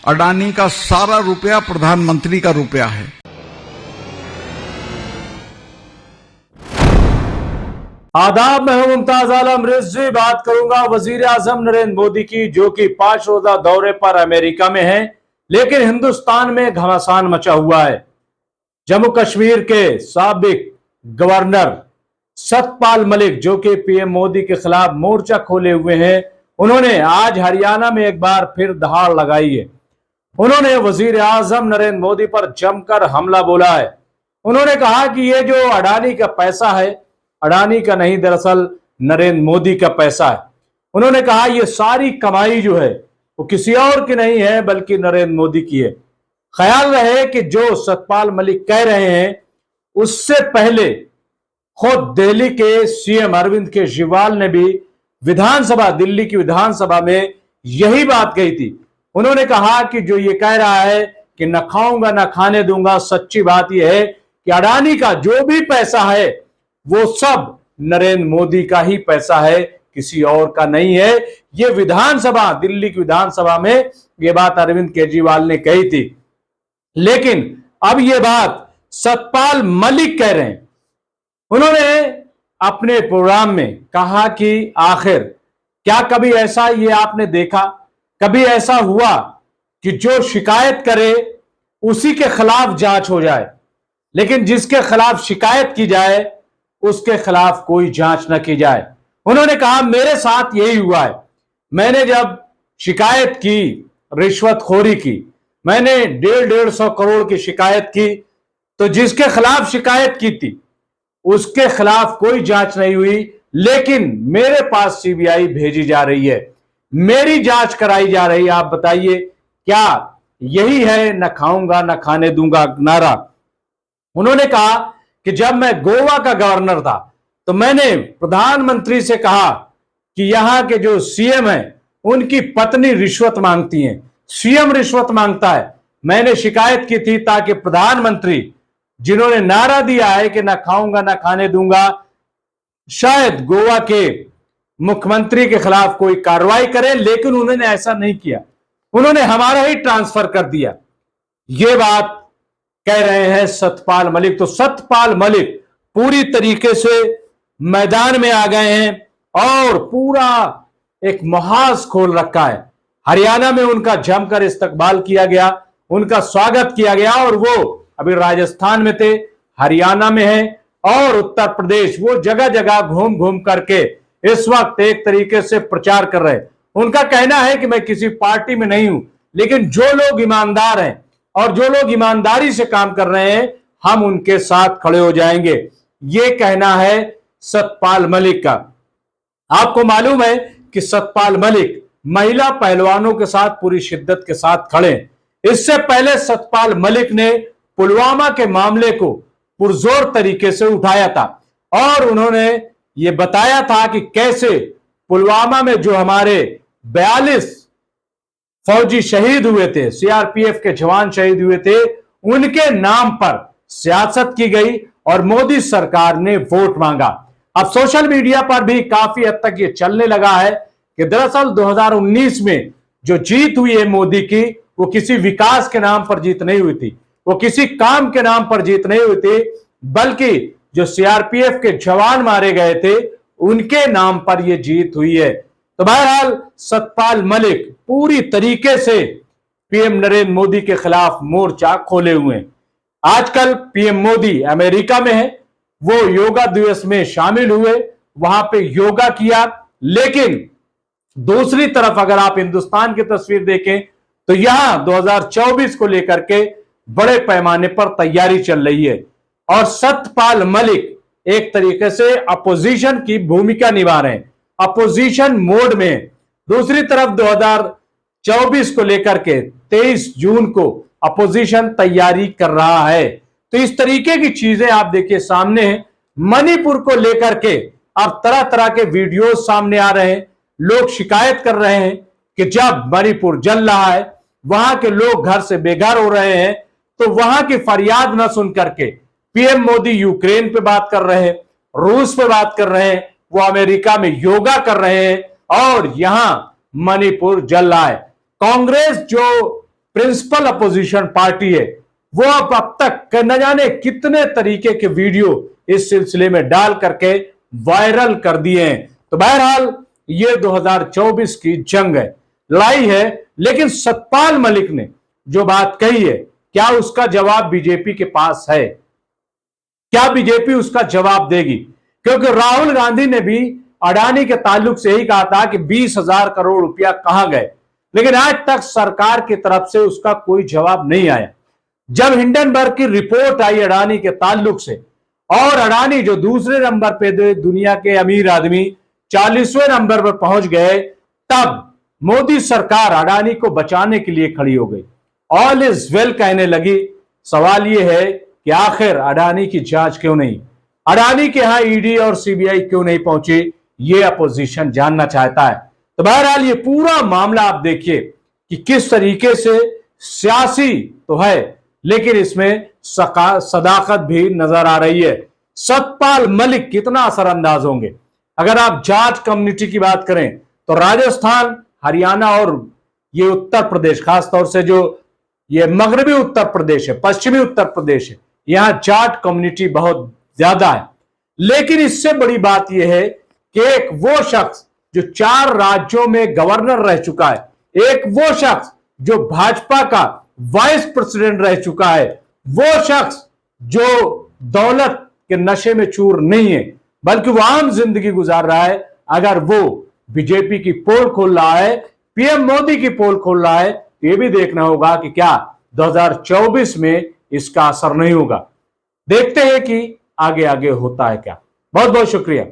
अडानी का सारा रुपया प्रधानमंत्री का रुपया है। आदाब, मैं हूं मुमताज आलम रिजवी। बात करूंगा वजीर आजम नरेंद्र मोदी की, जो कि 5 रोजा दौरे पर अमेरिका में हैं, लेकिन हिंदुस्तान में घमासान मचा हुआ है। जम्मू कश्मीर के साबिक गवर्नर सतपाल मलिक, जो कि पीएम मोदी के खिलाफ मोर्चा खोले हुए हैं, उन्होंने आज हरियाणा में एक बार फिर दहाड़ लगाई है। उन्होंने वजीर आजम नरेंद्र मोदी पर जमकर हमला बोला है। उन्होंने कहा कि ये जो अडानी का पैसा है, अडानी का नहीं, दरअसल नरेंद्र मोदी का पैसा है। उन्होंने कहा ये सारी कमाई जो है वो किसी और की नहीं है, बल्कि नरेंद्र मोदी की है। ख्याल रहे कि जो सतपाल मलिक कह रहे हैं, उससे पहले खुद दिल्ली के सीएम अरविंद केजरीवाल ने भी विधानसभा, दिल्ली की विधानसभा में यही बात कही थी। उन्होंने कहा कि जो ये कह रहा है कि न खाऊंगा न खाने दूंगा, सच्ची बात यह है कि अडानी का जो भी पैसा है वो सब नरेंद्र मोदी का ही पैसा है, किसी और का नहीं है। ये विधानसभा, दिल्ली की विधानसभा में ये बात अरविंद केजरीवाल ने कही थी। लेकिन अब ये बात सतपाल मलिक कह रहे हैं। उन्होंने अपने प्रोग्राम में कहा कि आखिर क्या कभी ऐसा ये आपने देखा, कभी ऐसा हुआ कि जो शिकायत करे उसी के खिलाफ जांच हो जाए, लेकिन जिसके खिलाफ शिकायत की जाए उसके खिलाफ कोई जांच न की जाए। उन्होंने कहा मेरे साथ यही हुआ है। मैंने जब शिकायत की, रिश्वतखोरी की, मैंने 150 करोड़ की शिकायत की, तो जिसके खिलाफ शिकायत की थी उसके खिलाफ कोई जांच नहीं हुई, लेकिन मेरे पास सीबीआई भेजी जा रही है, मेरी जांच कराई जा रही है। आप बताइए क्या यही है न खाऊंगा न खाने दूंगा नारा? उन्होंने कहा कि जब मैं गोवा का गवर्नर था तो मैंने प्रधानमंत्री से कहा कि यहां के जो सीएम हैं उनकी पत्नी रिश्वत मांगती हैं, सीएम रिश्वत मांगता है। मैंने शिकायत की थी ताकि प्रधानमंत्री, जिन्होंने नारा दिया है कि ना खाऊंगा ना खाने दूंगा, शायद गोवा के मुख्यमंत्री के खिलाफ कोई कार्रवाई करें, लेकिन उन्होंने ऐसा नहीं किया। उन्होंने हमारा ही ट्रांसफर कर दिया। ये बात कह रहे हैं सतपाल मलिक। तो सतपाल मलिक पूरी तरीके से मैदान में आ गए हैं और पूरा एक मुहाज खोल रखा है। हरियाणा में उनका जमकर इस्तकबाल किया गया, उनका स्वागत किया गया, और वो अभी राजस्थान में थे, हरियाणा में है और उत्तर प्रदेश, वो जगह जगह घूम घूम करके इस वक्त एक तरीके से प्रचार कर रहे हैं। उनका कहना है कि मैं किसी पार्टी में नहीं हूं, लेकिन जो लोग ईमानदार हैं और जो लोग ईमानदारी से काम कर रहे हैं, हम उनके साथ खड़े हो जाएंगे। ये कहना है सतपाल मलिक का। आपको मालूम है कि सतपाल मलिक महिला पहलवानों के साथ पूरी शिद्दत के साथ खड़े हैं। इससे पहले सतपाल मलिक ने पुलवामा के मामले को पुरजोर तरीके से उठाया था और उन्होंने ये बताया था कि कैसे पुलवामा में जो हमारे 42 फौजी शहीद हुए थे, सीआरपीएफ के जवान शहीद हुए थे, उनके नाम पर सियासत की गई और मोदी सरकार ने वोट मांगा। अब सोशल मीडिया पर भी काफी हद तक ये चलने लगा है कि दरअसल 2019 में जो जीत हुई है मोदी की, वो किसी विकास के नाम पर जीत नहीं हुई थी, वो किसी काम के नाम पर जीत नहीं हुई थी, बल्कि जो सीआरपीएफ के जवान मारे गए थे उनके नाम पर यह जीत हुई है। तो बहरहाल सतपाल मलिक पूरी तरीके से पीएम नरेंद्र मोदी के खिलाफ मोर्चा खोले हुए हैं। आजकल पीएम मोदी अमेरिका में है, वो योगा दिवस में शामिल हुए, वहां पे योगा किया, लेकिन दूसरी तरफ अगर आप हिंदुस्तान की तस्वीर देखें तो यहां 2024 को लेकर के बड़े पैमाने पर तैयारी चल रही है और सतपाल मलिक एक तरीके से अपोजिशन की भूमिका निभा रहे हैं, अपोजिशन मोड में। दूसरी तरफ 2024 को लेकर के 23 जून को अपोजिशन तैयारी कर रहा है। तो इस तरीके की चीजें आप देखिए सामने हैं। मणिपुर को लेकर के अब तरह तरह के वीडियोस सामने आ रहे हैं। लोग शिकायत कर रहे हैं कि जब मणिपुर जल रहा है, वहां के लोग घर से बेघर हो रहे हैं, तो वहां की फरियाद न सुन करके पीएम मोदी यूक्रेन पे बात कर रहे हैं, रूस पे बात कर रहे हैं, वो अमेरिका में योगा कर रहे हैं और यहां मणिपुर जल रहा है। कांग्रेस जो प्रिंसिपल अपोजिशन पार्टी है, वो अब तक न जाने कितने तरीके के वीडियो इस सिलसिले में डाल करके वायरल कर दिए हैं। तो बहरहाल ये 2024 की जंग है, लड़ाई है। लेकिन सतपाल मलिक ने जो बात कही है, क्या उसका जवाब बीजेपी के पास है? क्या बीजेपी उसका जवाब देगी? क्योंकि राहुल गांधी ने भी अडानी के ताल्लुक से यही कहा था कि 20,000 करोड़ रुपया कहां गए, लेकिन आज तक सरकार की तरफ से उसका कोई जवाब नहीं आया। जब हिंडनबर्ग की रिपोर्ट आई अडानी के ताल्लुक से, और अडानी जो दूसरे नंबर पे दुनिया के अमीर आदमी 40वें नंबर पर पहुंच गए, तब मोदी सरकार अडानी को बचाने के लिए खड़ी हो गई, ऑल इज वेल कहने लगी। सवाल यह है कि आखिर अडानी की जांच क्यों नहीं, अडानी के यहां ईडी और सीबीआई क्यों नहीं पहुंची, ये अपोजिशन जानना चाहता है। तो बहरहाल ये पूरा मामला आप देखिए कि किस तरीके से सियासी तो है, लेकिन इसमें सदाकत भी नजर आ रही है। सतपाल मलिक कितना असरअंदाज होंगे? अगर आप जाट कम्युनिटी की बात करें तो राजस्थान, हरियाणा और ये उत्तर प्रदेश, खासतौर से जो ये मगरबी उत्तर प्रदेश है, पश्चिमी उत्तर प्रदेश है, यहां जाट कम्युनिटी बहुत ज्यादा है। लेकिन इससे बड़ी बात यह है कि एक वो शख्स जो 4 राज्यों में गवर्नर रह चुका है, एक वो शख्स जो भाजपा का वाइस प्रेसिडेंट रह चुका है, वो शख्स जो दौलत के नशे में चूर नहीं है, बल्कि वो आम जिंदगी गुजार रहा है, अगर वो बीजेपी की पोल खोल रहा है, पीएम मोदी की पोल खोल रहा है, तो ये भी देखना होगा कि क्या 2024 में इसका असर नहीं होगा। देखते हैं कि आगे आगे होता है क्या। बहुत बहुत शुक्रिया।